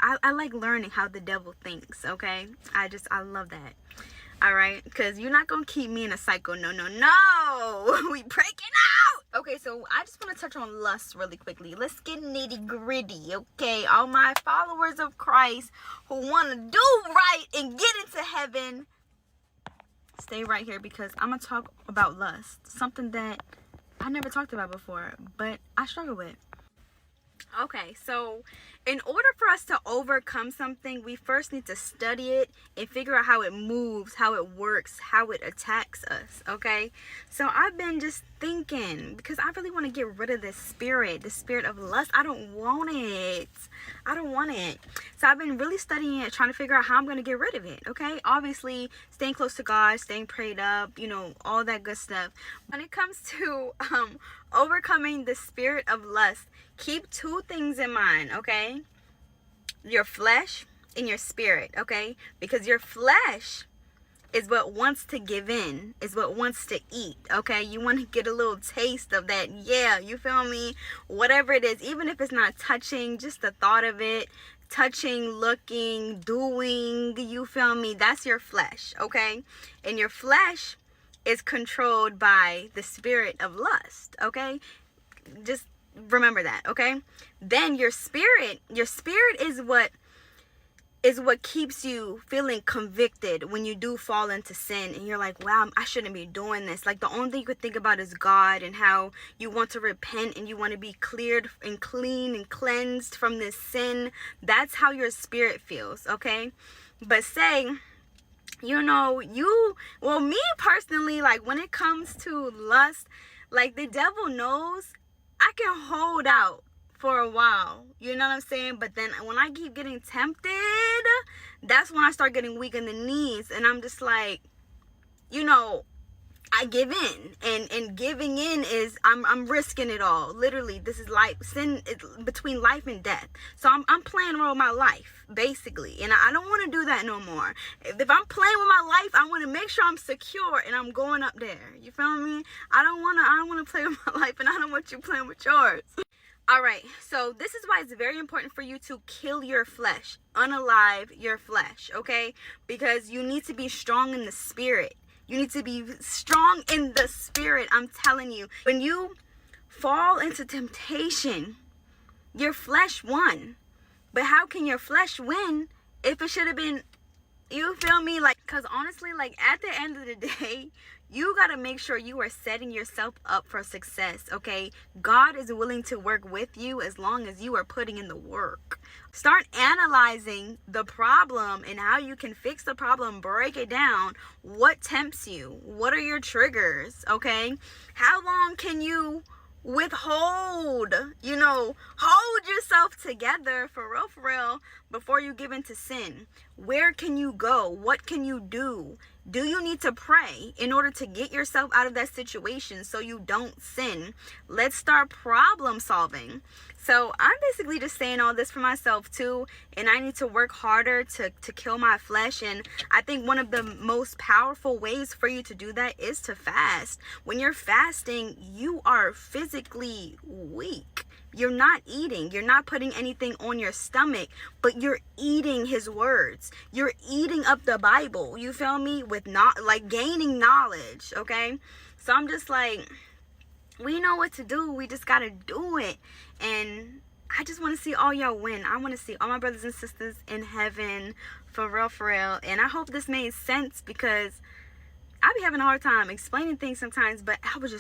I like learning how the devil thinks, okay? I love that. All right, because you're not gonna keep me in a cycle. No. We breaking out. Okay, so I just want to touch on lust really quickly. Let's get nitty gritty. Okay, all my followers of Christ who want to do right and get into heaven, stay right here, because I'm gonna talk about lust, something that I never talked about before, but I struggle with. Okay, so in order for us to overcome something, we first need to study it and figure out how it moves, how it works, how it attacks us, okay? So I've been just thinking, because I really want to get rid of this spirit, the spirit of lust. I don't want it. So I've been really studying it, trying to figure out how I'm going to get rid of it, okay? Obviously, staying close to God, staying prayed up, you know, all that good stuff. When it comes to overcoming the spirit of lust, keep two things in mind, okay? Your flesh and your spirit, okay? Because your flesh is what wants to give in, is what wants to eat, okay? You want to get a little taste of that, yeah, you feel me? Whatever it is, even if it's not touching, just the thought of it, touching, looking, doing, you feel me? That's your flesh, okay? And your flesh is controlled by the spirit of lust, okay? Just remember that, okay? Then your spirit is what keeps you feeling convicted when you do fall into sin and you're like, wow, I shouldn't be doing this. Like, the only thing you could think about is God and how you want to repent and you want to be cleared and clean and cleansed from this sin. That's how your spirit feels, okay? But say, you know, me personally, like, when it comes to lust, like, the devil knows I can hold out for a while, you know what I'm saying? But then when I keep getting tempted, that's when I start getting weak in the knees, and I'm just like, you know, I give in, and giving in is I'm risking it all. Literally, this is life. Sin is between life and death. So I'm playing around with my life, basically, and I don't want to do that no more. If I'm playing with my life, I want to make sure I'm secure and I'm going up there. You feel me? I don't want to play with my life, and I don't want you playing with yours. All right, so this is why it's very important for you to kill your flesh, unalive your flesh, okay? Because you need to be strong in the spirit. You need to be strong in the spirit, I'm telling you. When you fall into temptation, your flesh won. But how can your flesh win if it should have been, you feel me? Like, because honestly, like, at the end of the day, you got to make sure you are setting yourself up for success, okay? God is willing to work with you as long as you are putting in the work. Start analyzing the problem and how you can fix the problem. Break it down. What tempts you? What are your triggers, okay? How long can you withhold, you know, hold yourself together for real before you give into sin? Where can you go? What can you do? Do you need to pray in order to get yourself out of that situation so you don't sin? Let's start problem solving. So I'm basically just saying all this for myself too, and I need to work harder to kill my flesh. And I think one of the most powerful ways for you to do that is to fast. When you're fasting, you are physically weak. You're not eating. You're not putting anything on your stomach, but you're eating his words. You're eating up the Bible. You feel me? With not like gaining knowledge. Okay. So I'm just like, we know what to do. We just got to do it. And I just want to see all y'all win. I want to see all my brothers and sisters in heaven for real. And I hope this made sense, because I be having a hard time explaining things sometimes, but I was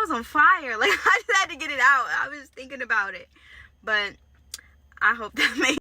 on fire. Like, I just had to get it out. I was just thinking about it. But I hope that made